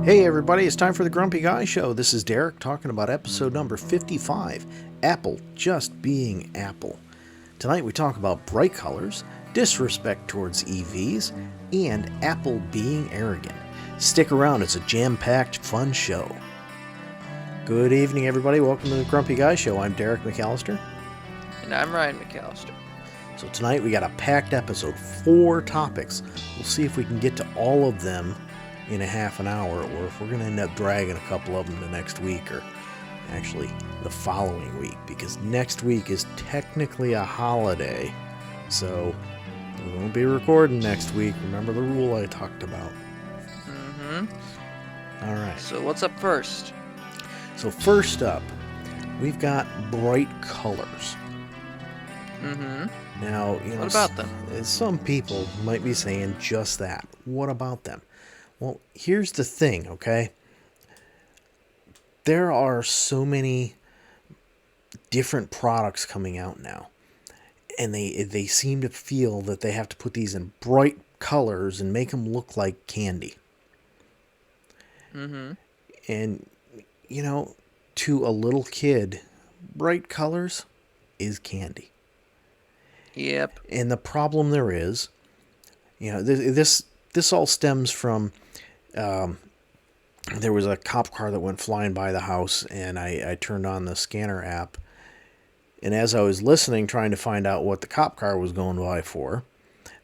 Hey everybody, it's time for the Grumpy Guy Show. This is Derek talking about episode number 55, Apple Just Being Apple. Tonight we talk about bright colors, disrespect towards EVs, and Apple being arrogant. Stick around, it's a jam-packed, fun show. Good evening everybody, welcome to the Grumpy Guy Show. I'm Derek McAllister. And I'm Ryan McAllister. So tonight we got a packed episode, 4 topics. We'll see if we can get to all of them in a half an hour, or if we're going to end up dragging a couple of them the next week, or actually the following week, because next week is technically a holiday, so we won't be recording next week. Remember the rule I talked about. All right. So what's up first? So first up, we've got bright colors. Now, What about them? Some people might be saying just that. What about them? Well, here's the thing, okay? There are so many different products coming out now, and they seem to feel that they have to put these in bright colors and make them look like candy. And, to a little kid, bright colors is candy. Yep. And the problem there is, this all stems from, there was a cop car that went flying by the house, and I turned on the scanner app, and as I was listening, trying to find out what the cop car was going by for,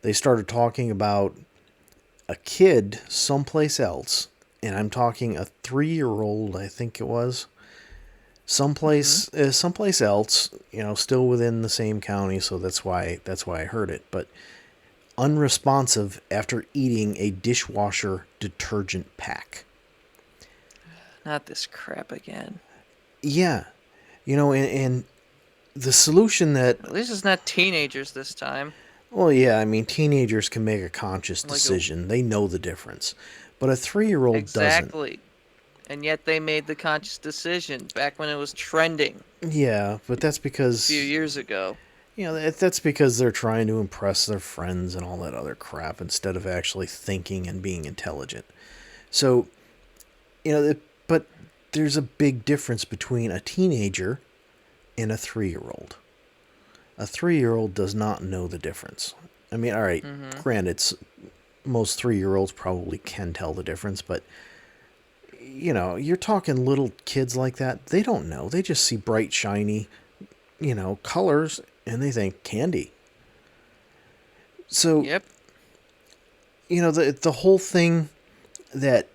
they started talking about a kid someplace else, and I'm talking a 3-year-old, I think it was, someplace else, still within the same county, so that's why I heard it, but unresponsive after eating a dishwasher detergent pack. Not this crap again. Yeah. And the solution that... At least it's not teenagers this time. Well, yeah, teenagers can make a conscious decision. They know the difference. But a 3-year-old doesn't. Exactly. And yet they made the conscious decision back when it was trending. Yeah, but that's because... A few years ago. That's because they're trying to impress their friends and all that other crap instead of actually thinking and being intelligent. So, but there's a big difference between a teenager and a 3-year-old. A 3-year-old does not know the difference. All right, granted, most 3-year-olds probably can tell the difference, but, you're talking little kids like that, they don't know. They just see bright, shiny, colors, and they think candy. So, yep. The whole thing that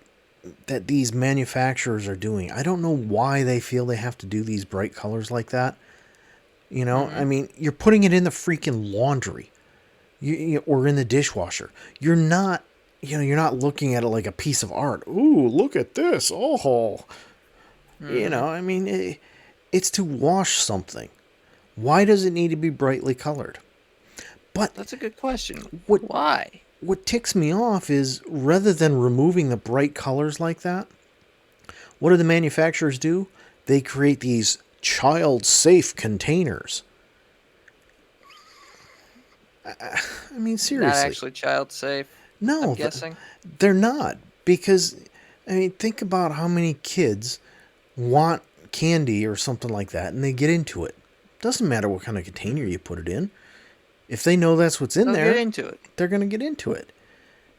these manufacturers are doing, I don't know why they feel they have to do these bright colors like that. You're putting it in the freaking laundry, or in the dishwasher. You're not looking at it like a piece of art. Ooh, look at this. Oh, it's to wash something. Why does it need to be brightly colored? But that's a good question. Why? What ticks me off is, rather than removing the bright colors like that, what do the manufacturers do? They create these child-safe containers. Seriously. Not actually child-safe. No, I'm guessing. They're not. Because, think about how many kids want candy or something like that, and they get into it. Doesn't matter what kind of container you put it in. If they know that's what's in there, get into it. They're going to get into it.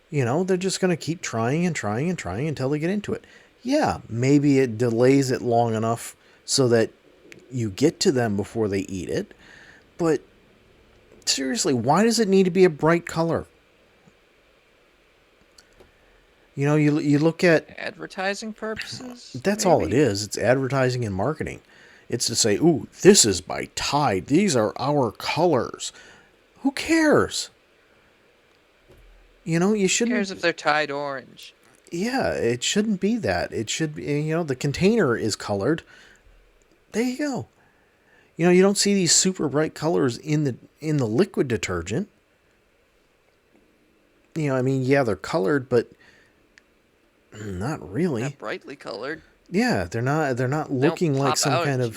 They're just going to keep trying and trying and trying until they get into it. Yeah, maybe it delays it long enough so that you get to them before they eat it. But seriously, why does it need to be a bright color? You look at... Advertising purposes? That's maybe all it is. It's advertising and marketing. It's to say, ooh, this is by Tide. These are our colors. Who cares? You shouldn't... Who cares if they're Tide orange? Yeah, it shouldn't be that. It should be, the container is colored. There you go. You don't see these super bright colors in the liquid detergent. Yeah, they're colored, but not really. Not brightly colored. Yeah, they're not looking like some kind of...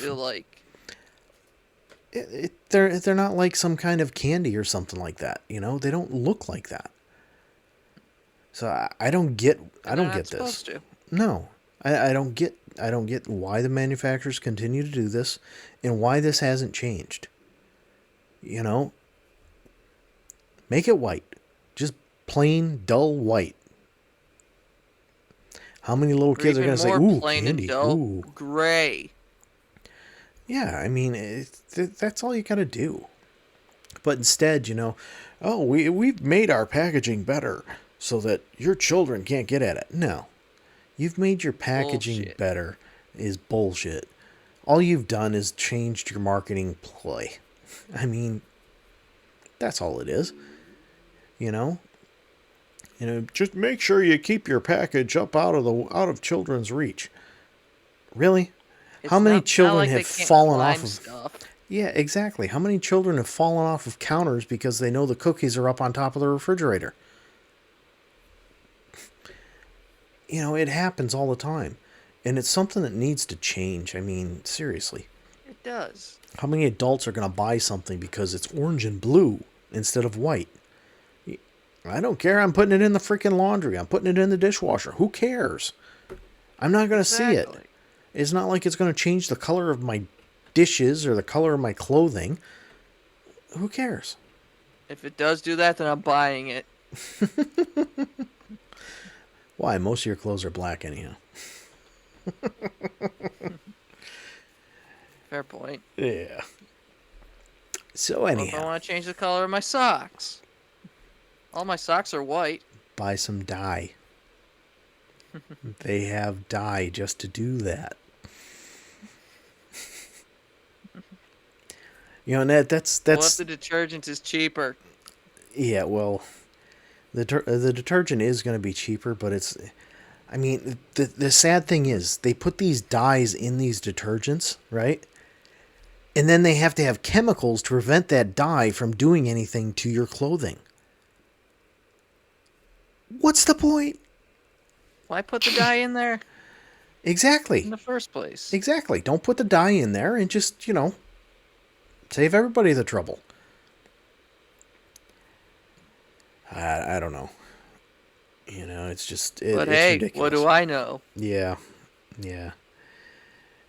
They're not like some kind of candy or something like that. They don't look like that. So I don't get this. No. I don't get why the manufacturers continue to do this and why this hasn't changed. You know, make it white. Just plain dull white. How many little Or kids are even going to say, more "Ooh, plain and candy. dull, Ooh." gray. Yeah, I mean, that's all you got to do. But instead, oh, we've made our packaging better so that your children can't get at it. No. You've made your packaging Bullshit. better is bullshit. All you've done is changed your marketing play. I mean, that's all it is. You know? Just make sure you keep your package up out of children's reach. Really? How It's many not children like they have can't fallen off climb of stuff. Yeah, exactly. How many children have fallen off of counters because they know the cookies are up on top of the refrigerator? It happens all the time. And it's something that needs to change. I mean, seriously. It does. How many adults are going to buy something because it's orange and blue instead of white? I don't care. I'm putting it in the freaking laundry. I'm putting it in the dishwasher. Who cares? I'm not going to see it. Exactly. It's not like it's going to change the color of my dishes or the color of my clothing. Who cares? If it does do that, then I'm buying it. Why? Most of your clothes are black anyhow. Fair point. Yeah. So Well, if I anyhow, want to change the color of my socks, all my socks are white. buy some dye. They have dye just to do that. And that's What if the detergent is cheaper? yeah. Well, the detergent is going to be cheaper, but I mean, the sad thing is they put these dyes in these detergents, right? And then they have to have chemicals to prevent that dye from doing anything to your clothing. What's the point? Why put the dye in there in Exactly. the first place? Exactly. Don't put the dye in there and just, save everybody the trouble. I don't know. It's just But it's hey, ridiculous. what do I know? Yeah. Yeah.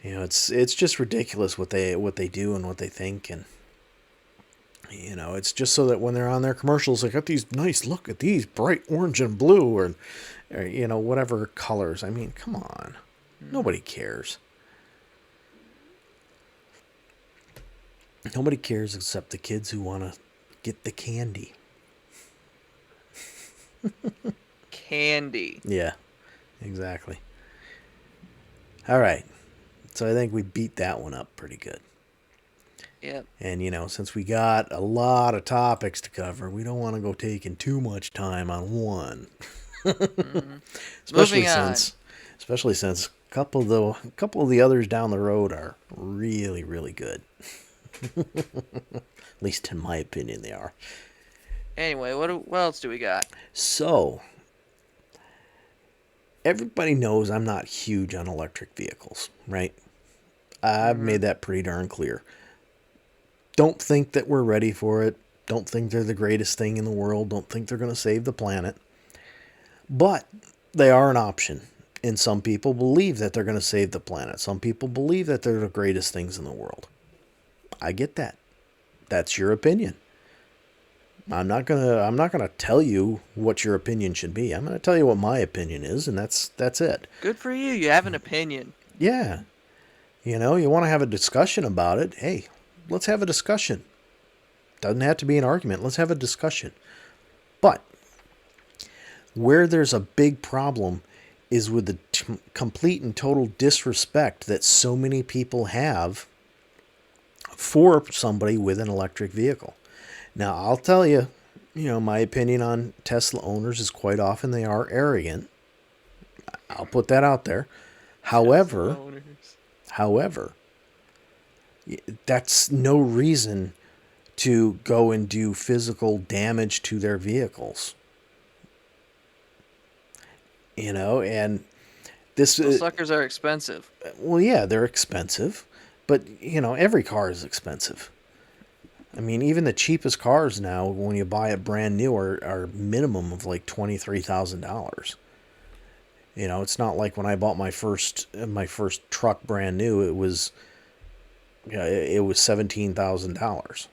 It's just ridiculous what they do and what they think, and it's just so that when they're on their commercials, they got these nice, look at these bright orange and blue, or whatever colors. I mean, come on. Nobody cares. Nobody cares except the kids who want to get the candy. Candy. Yeah, exactly. All right. So I think we beat that one up pretty good. Yep. And, since we got a lot of topics to cover, we don't want to go taking too much time on one. especially Moving on. since a couple of the others down the road are really, really good. At least in my opinion, they are. Anyway, what else do we got? So, everybody knows I'm not huge on electric vehicles, right? I've made that pretty darn clear. Don't think that we're ready for it. Don't think they're the greatest thing in the world. Don't think they're going to save the planet. But they are an option. And some people believe that they're going to save the planet. Some people believe that they're the greatest things in the world. I get that. That's your opinion. I'm not gonna tell you what your opinion should be. I'm gonna tell you what my opinion is, and that's it. Good for you. You have an opinion. Yeah. You want to have a discussion about it. Hey, let's have a discussion. Doesn't have to be an argument. Let's have a discussion. But where there's a big problem is with the complete and total disrespect that so many people have for somebody with an electric vehicle. Now, I'll tell you, my opinion on Tesla owners is quite often they are arrogant. I'll put that out there. However, that's no reason to go and do physical damage to their vehicles. And this... Those suckers are expensive. Well, yeah, they're expensive. But, every car is expensive. I mean, even the cheapest cars now, when you buy it brand new, are minimum of like $23,000. It's not like when I bought my first truck brand new. It was $17,000.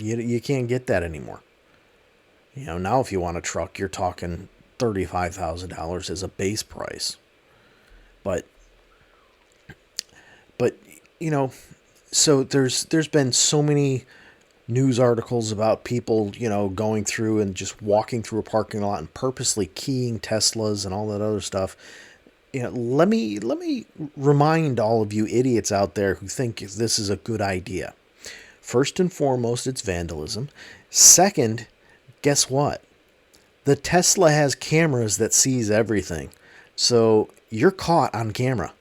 You can't get that anymore. Now if you want a truck, you're talking $35,000 as a base price. But but you know, so there's been so many news articles about people, going through and just walking through a parking lot and purposely keying Teslas and all that other stuff. Let me remind all of you idiots out there who think this is a good idea. First and foremost, it's vandalism. Second, guess what? The Tesla has cameras that sees everything. So you're caught on camera.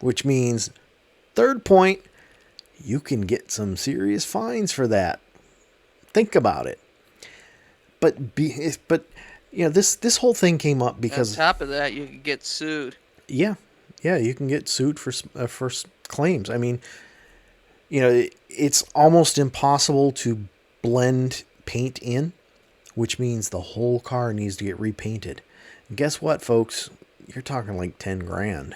Which means, third point, you can get some serious fines for that. Think about it. But this whole thing came up because on top of that, you could get sued. yeah, you can get sued for claims. I mean, it's almost impossible to blend paint in, which means the whole car needs to get repainted. And guess what, folks? You're talking like 10 grand.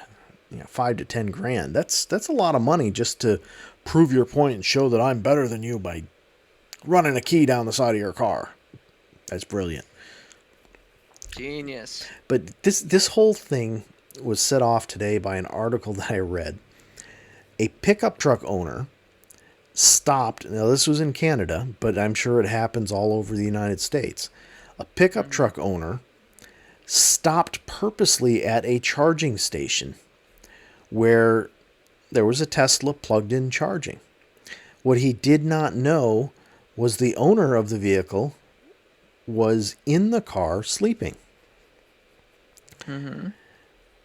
5 to 10 grand. That's a lot of money just to prove your point and show that I'm better than you by running a key down the side of your car. That's brilliant. Genius. But this whole thing was set off today by an article that I read. A pickup truck owner stopped. Now this was in Canada, but I'm sure it happens all over the United States. A pickup truck owner stopped purposely at a charging station where there was a Tesla plugged in charging. What he did not know was the owner of the vehicle was in the car sleeping. Mm-hmm.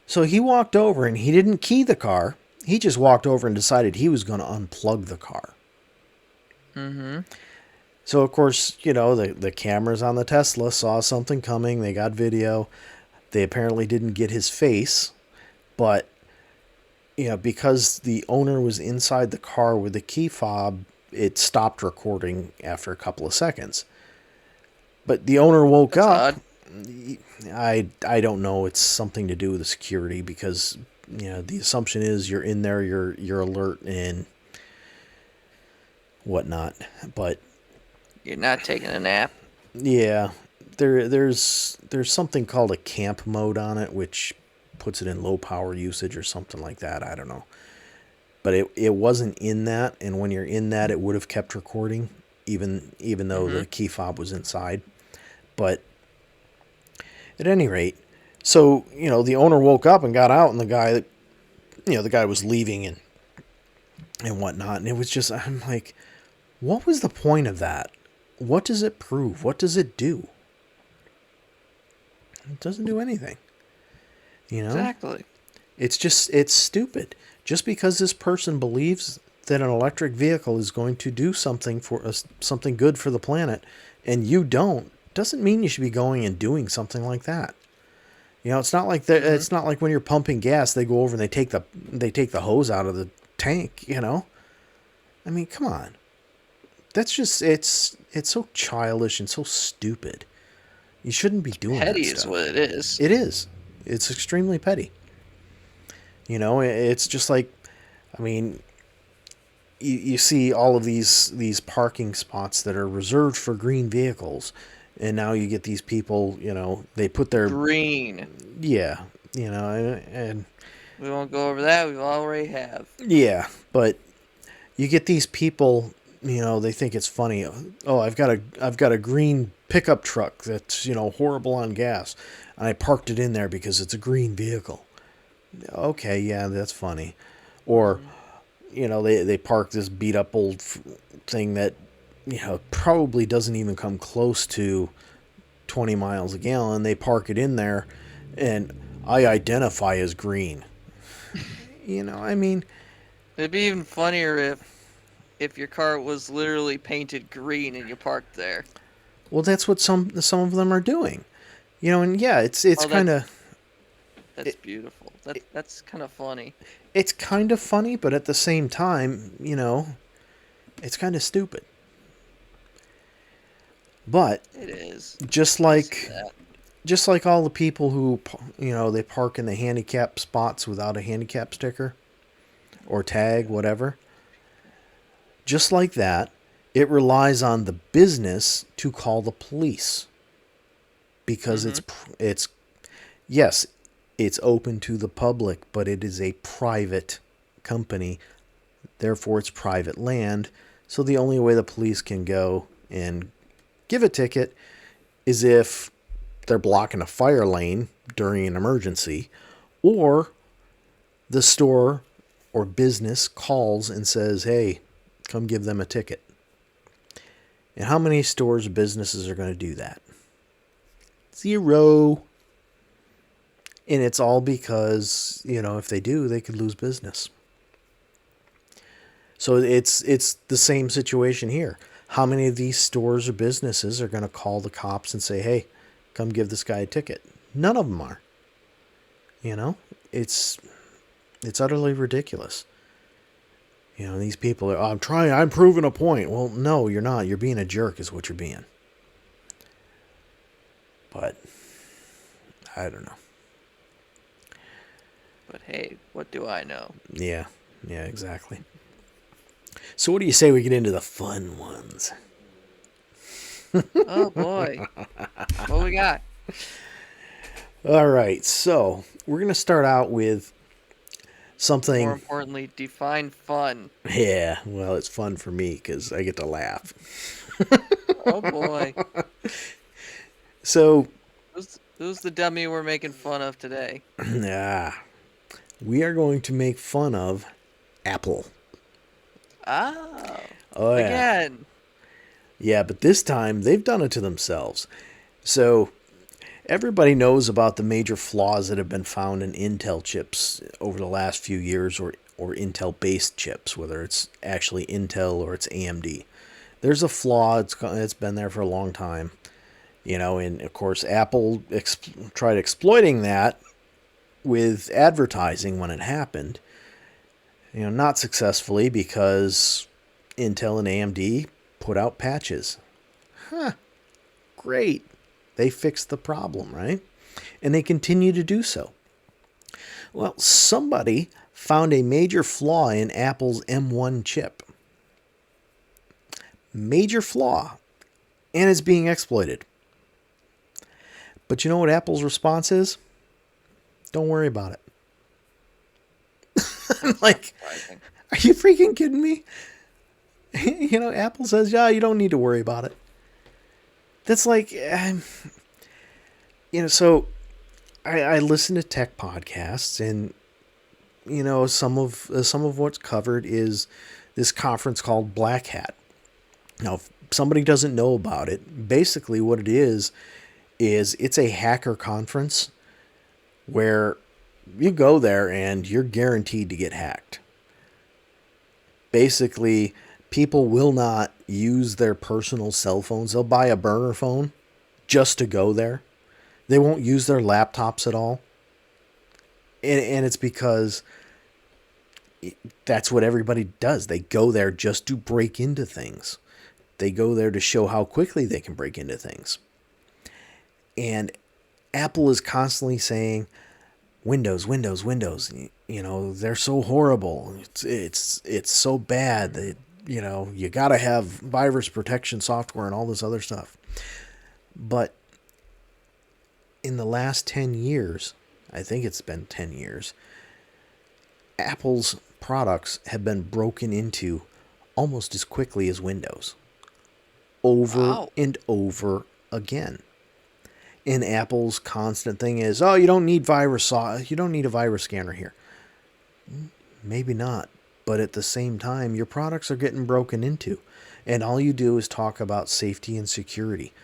So he walked over and he didn't key the car. He just walked over and decided he was going to unplug the car. Mm-hmm. So, of course, the cameras on the Tesla saw something coming. They got video. They apparently didn't get his face. But, because the owner was inside the car with the key fob, it stopped recording after a couple of seconds. But the owner woke up. Odd. I don't know. It's something to do with the security because, the assumption is you're in there, you're alert and whatnot. But you're not taking a nap. Yeah, there's something called a camp mode on it, which puts it in low power usage or something like that. I don't know. But it wasn't in that, and when you're in that, it would have kept recording, even though the key fob was inside. But at any rate, so the owner woke up and got out, and the guy was leaving and whatnot, and it was just, I'm like, what was the point of that? What does it prove? What does it do? It doesn't do anything. Exactly. It's stupid. Just because this person believes that an electric vehicle is going to do something for us, something good for the planet, and you don't, doesn't mean you should be going and doing something like that. It's not like it's not like when you're pumping gas, they go over and they take the hose out of the tank. I mean, come on. That's just it's so childish and so stupid. You shouldn't be doing petty that stuff. Is what it is. It is. It's extremely petty. It's just like, I mean, you see all of these parking spots that are reserved for green vehicles, and now you get these people, they put their green. Yeah, and we won't go over that. We already have. Yeah, but you get these people, they think it's funny. Oh, I've got a green pickup truck that's, horrible on gas, and I parked it in there because it's a green vehicle. Okay, yeah, that's funny. Or, they park this beat up old thing that, probably doesn't even come close to 20 miles a gallon. They park it in there, and I identify as green. I mean, it'd be even funnier if your car was literally painted green and you parked there. Well, that's what some of them are doing. And yeah, it's kind of... That's beautiful. That's kind of funny. It's kind of funny, but at the same time, it's kind of stupid. But it is. Just like just like all the people who, they park in the handicap spots without a handicap sticker or tag, whatever. Just like that, it relies on the business to call the police because Mm-hmm. it's yes, it's open to the public, but it is a private company. Therefore, it's private land. So the only way the police can go and give a ticket is if they're blocking a fire lane during an emergency, or the store or business calls and says, hey, come give them a ticket. And how many stores or businesses are going to do that? Zero. And it's all because, if they do, they could lose business. So it's the same situation here. How many of these stores or businesses are going to call the cops and say, hey, come give this guy a ticket? None of them are. It's utterly ridiculous. These people are, I'm proving a point. Well, no, you're not. You're being a jerk is what you're being. But I don't know. But hey, what do I know? Yeah, exactly. So what do you say we get into the fun ones? Oh boy. What we got? All right, so we're going to start out with something. More importantly, define fun. Yeah, well, it's fun for me because I get to laugh. Oh boy. So, Who's the dummy we're making fun of today? we are going to make fun of Apple. Oh. Oh, yeah. Again. Yeah, but this time they've done it to themselves. So, everybody knows about the major flaws that have been found in Intel chips over the last few years, or Intel-based chips, whether it's actually Intel or it's AMD. There's a flaw. It's been there for a long time. And of course, Apple tried exploiting that with advertising when it happened. Not successfully because Intel and AMD put out patches. Great. They fixed the problem, right? And they continue to do so. Well, somebody found a major flaw in Apple's M1 chip. Major flaw. And it's being exploited. But you know what Apple's response is? Don't worry about it. I'm like, are you freaking kidding me? Apple says, yeah, you don't need to worry about it. That's like, so I listen to tech podcasts, and, some of what's covered is this conference called Black Hat. Now, if somebody doesn't know about it, basically what it is it's a hacker conference where you go there and you're guaranteed to get hacked. Basically, people will not use their personal cell phones. They'll buy a burner phone just to go there. They won't use their laptops at all. And it's because that's what everybody does. They go there just to break into things. They go there to show how quickly they can break into things. And Apple is constantly saying, Windows, Windows, Windows. They're so horrible. It's so bad that, you got to have virus protection software and all this other stuff. But in the last 10 years, I think it's been 10 years, Apple's products have been broken into almost as quickly as Windows. Over and over again. And Apple's constant thing is, you don't need you don't need a virus scanner here. Maybe not. But at the same time, your products are getting broken into. And all you do is talk about safety and security.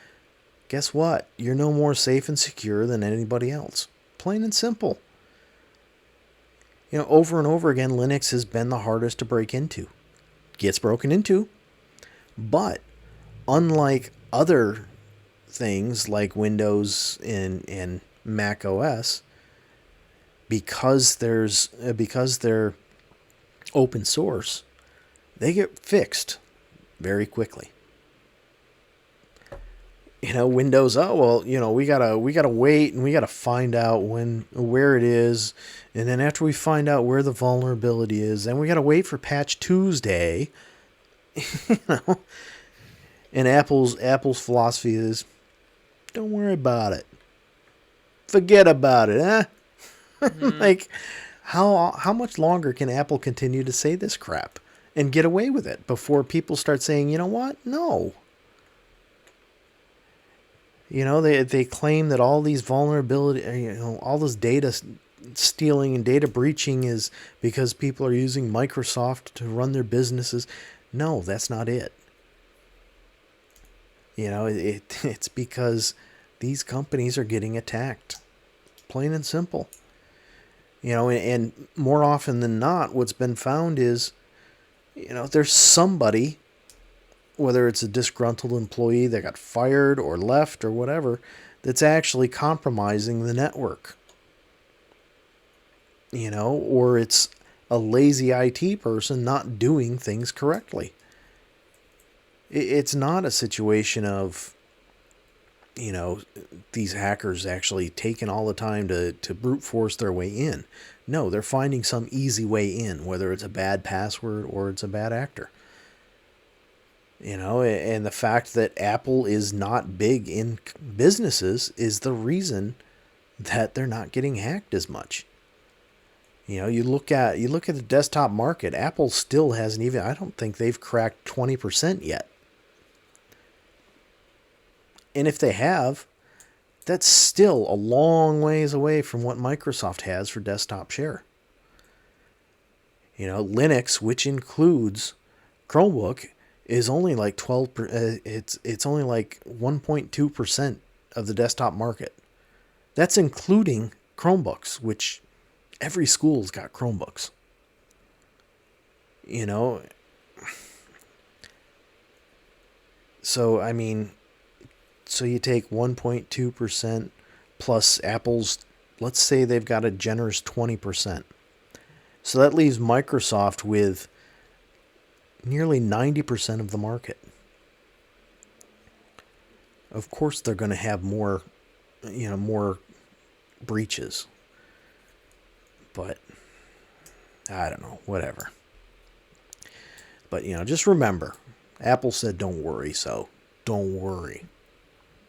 Guess what? You're no more safe and secure than anybody else. Plain and simple. Over and over again, Linux has been the hardest to break into. Gets broken into. But unlike other things like Windows and Mac OS, because they're open source, they get fixed very quickly. Windows, oh well, we gotta wait and we gotta find out where it is, and then after we find out where the vulnerability is, then we gotta wait for patch Tuesday. you know and Apple's philosophy is, don't worry about it, forget about it, huh? Mm-hmm. Like, how much longer can Apple continue to say this crap and get away with it before people start saying, you know what, no. They claim that all these vulnerability, all this data stealing and data breaching is because people are using Microsoft to run their businesses. No, that's not it. It's because these companies are getting attacked. Plain and simple. And more often than not, what's been found is, there's somebody, whether it's a disgruntled employee that got fired or left or whatever, that's actually compromising the network. Or it's a lazy IT person not doing things correctly. It's not a situation of, these hackers actually taking all the time to brute force their way in. No, they're finding some easy way in, whether it's a bad password or it's a bad actor. And the fact that Apple is not big in businesses is the reason that they're not getting hacked as much. You look at the desktop market, Apple still hasn't even, I don't think they've cracked 20% yet. And if they have, that's still a long ways away from what Microsoft has for desktop share. Linux, which includes Chromebook, is only like 12. It's only like 1.2% of the desktop market. That's including Chromebooks, which every school's got Chromebooks. So I mean, so you take 1.2% plus Apple's, let's say they've got a generous 20%. So that leaves Microsoft with nearly 90% of the market. Of course they're going to have more breaches. But I don't know, whatever. But just remember, Apple said don't worry, so don't worry.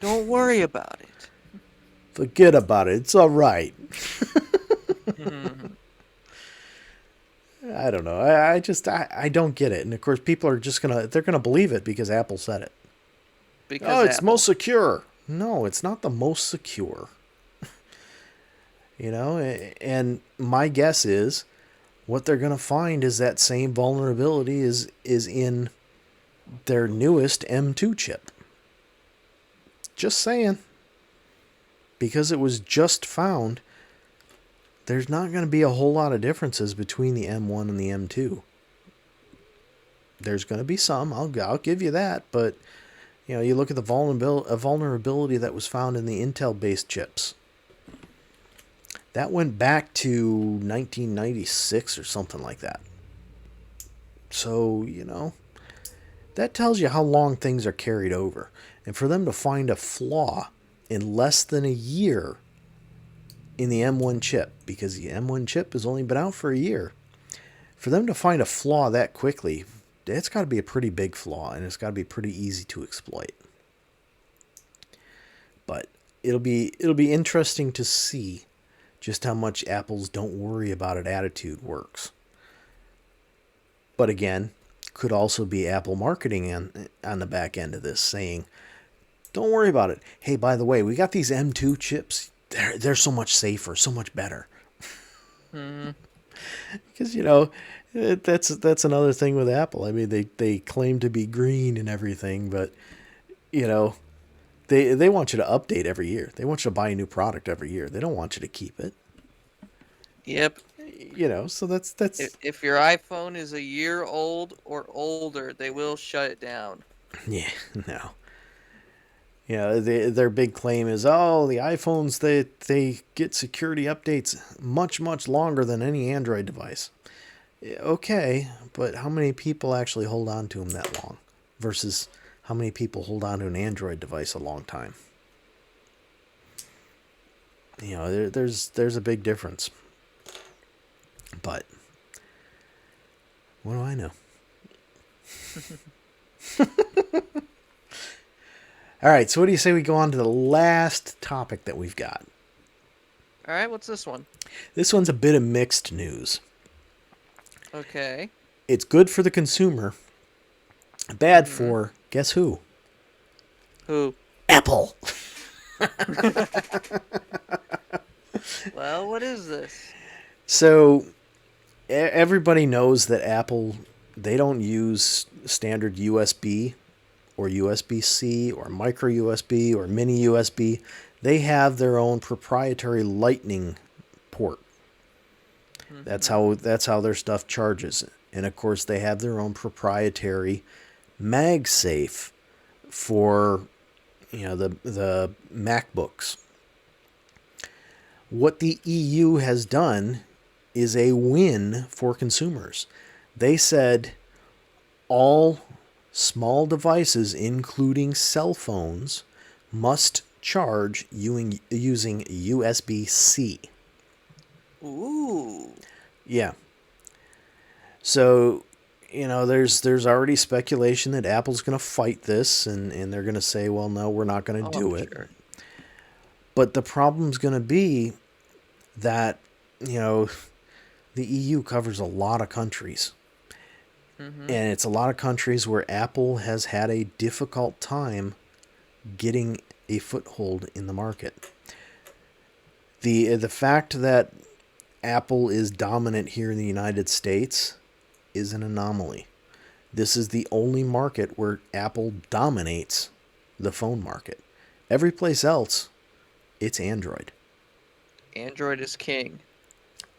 Don't worry about it. Forget about it. It's all right. Mm-hmm. I don't know. I don't get it. And of course, people are they're gonna believe it because Apple said it. Because Oh, it's Apple. most secure. No, it's not the most secure. And my guess is what they're gonna find is that same vulnerability is in their newest M2 chip. Just saying. Because it was just found, there's not going to be a whole lot of differences between the M1 and the M2. There's going to be some, I'll give you that, but you look at the vulnerability that was found in the Intel-based chips. That went back to 1996 or something like that. So, that tells you how long things are carried over. And for them to find a flaw in less than a year in the M1 chip, because the M1 chip has only been out for a year, for them to find a flaw that quickly, it's got to be a pretty big flaw, and it's got to be pretty easy to exploit. But it'll be interesting to see just how much Apple's "don't worry about it" attitude works. But again, could also be Apple marketing on the back end of this, saying, don't worry about it. Hey, by the way, we got these M2 chips. They're so much safer, so much better. Mm-hmm. Because, that's another thing with Apple. I mean, they claim to be green and everything, but, they want you to update every year. They want you to buy a new product every year. They don't want you to keep it. Yep. So that's... If your iPhone is a year old or older, they will shut it down. Yeah, no. Their big claim is, the iPhones, they get security updates much, much longer than any Android device. Okay, but how many people actually hold on to them that long? Versus how many people hold on to an Android device a long time. You know, there's a big difference. But what do I know? All right, so what do you say we go on to the last topic that we've got? All right, what's this one? This one's a bit of mixed news. Okay. It's good for the consumer, bad for, guess who? Who? Apple. Well, what is this? So everybody knows that Apple, they don't use standard USB or USB-C or micro USB or mini USB. They have their own proprietary Lightning port. That's how their stuff charges. And of course, they have their own proprietary MagSafe for, you know, the MacBooks. What the EU has done is a win for consumers. They said all small devices, including cell phones, must charge using USB-C. Ooh. Yeah. So, you know, there's already speculation that Apple's going to fight this, and they're going to say, well, no, we're not going to do it. Sure. But the problem's going to be that, you know, the EU covers a lot of countries. And it's a lot of countries where Apple has had a difficult time getting a foothold in the market. The fact that Apple is dominant here in the United States is an anomaly. This is the only market where Apple dominates the phone market. Every place else, it's Android. Android is king.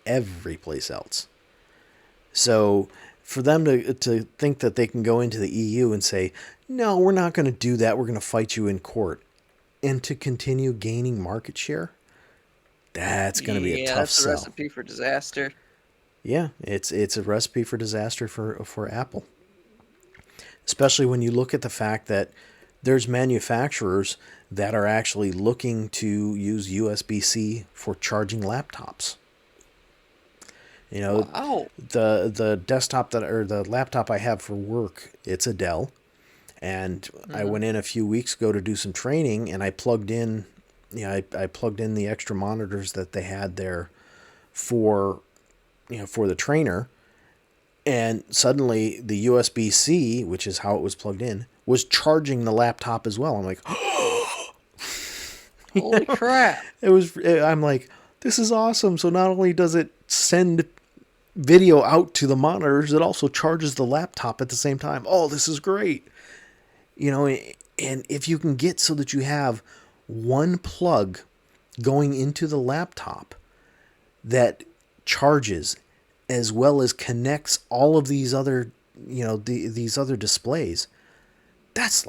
Every place else. So for them to think that they can go into the EU and say, no, we're not going to do that, we're going to fight you in court, and to continue gaining market share, that's going to be a tough sell. Yeah, that's a recipe for disaster. Yeah, it's a recipe for disaster for Apple. Especially when you look at the fact that there's manufacturers that are actually looking to use USB-C for charging laptops. You know, wow. the desktop or the laptop I have for work, it's a Dell. And I went in a few weeks ago to do some training, and I plugged in, I plugged in the extra monitors that they had there for the trainer, and suddenly the USB-C, which is how it was plugged in, was charging the laptop as well. I'm like, holy crap! I'm like, this is awesome. So not only does it send video out to the monitors, it also charges the laptop at the same time. Oh, this is great. You know, and if you can get so that you have one plug going into the laptop that charges as well as connects all of these other, these other displays, that's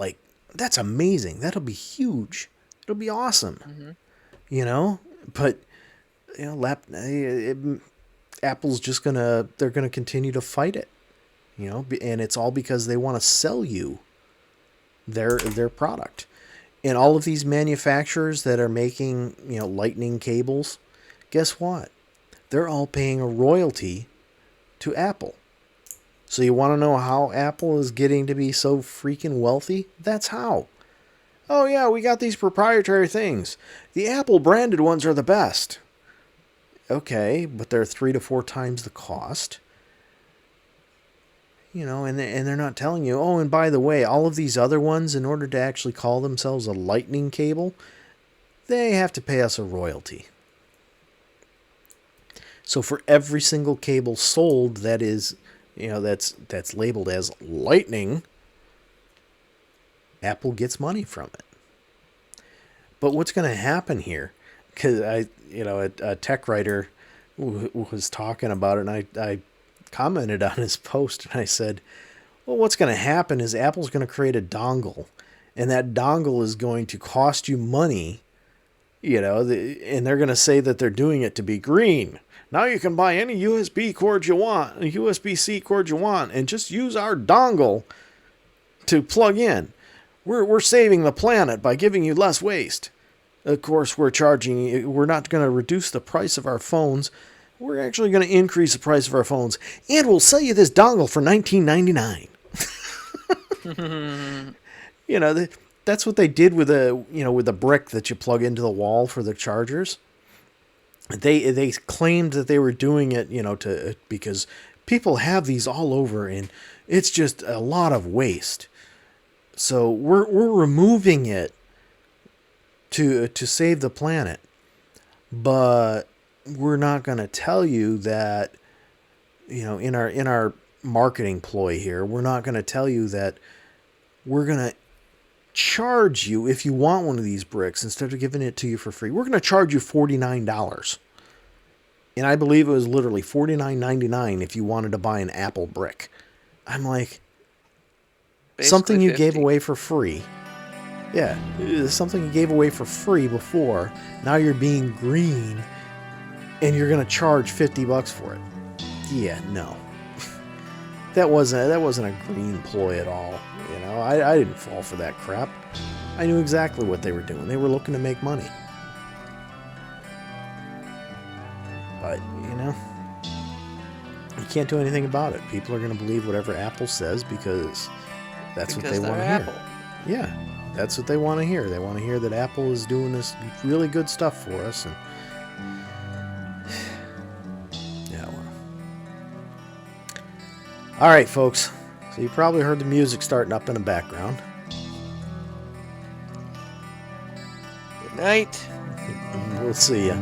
amazing. That'll be huge. It'll be awesome. You know, but Apple's just they're gonna continue to fight it, and it's all because they want to sell you their product. And all of these manufacturers that are making, lightning cables, guess what? They're all paying a royalty to Apple. So you want to know how Apple is getting to be so freaking wealthy? That's how. Oh yeah, we got these proprietary things. The Apple branded ones are the best. Okay, but they're 3 to 4 times the cost. And they're not telling you, oh, and by the way, all of these other ones, in order to actually call themselves a lightning cable, they have to pay us a royalty. So for every single cable sold that is, that's labeled as lightning, Apple gets money from it. But what's going to happen here? Because a tech writer was talking about it, and I commented on his post, and I said, well, what's going to happen is Apple's going to create a dongle, and that dongle is going to cost you money, and they're going to say that they're doing it to be green. Now you can buy any USB cord you want, USB-C cord you want, and just use our dongle to plug in. we're saving the planet by giving you less waste. Of course, we're not going to reduce the price of our phones. We're actually going to increase the price of our phones, and we'll sell you this dongle for $19.99. That's what they did with the brick that you plug into the wall for the chargers. They claimed that they were doing it, because people have these all over, and it's just a lot of waste. So we're removing it to save the planet, but we're not going to tell you that, in our marketing ploy here, we're not going to tell you that we're going to charge you if you want one of these bricks instead of giving it to you for free. We're going to charge you $49. And I believe it was literally $49.99 if you wanted to buy an Apple brick. I'm like, Basically something you 50. gave away for free. Yeah, something you gave away for free before. Now you're being green, and you're gonna charge $50 for it. Yeah, no, that wasn't a green ploy at all. I didn't fall for that crap. I knew exactly what they were doing. They were looking to make money. But you can't do anything about it. People are gonna believe whatever Apple says because that's what they want to hear. Apple. Yeah, that's what they want to hear. They want to hear that Apple is doing this really good stuff for us. And yeah, well. All right, folks. So you probably heard the music starting up in the background. Good night. We'll see ya.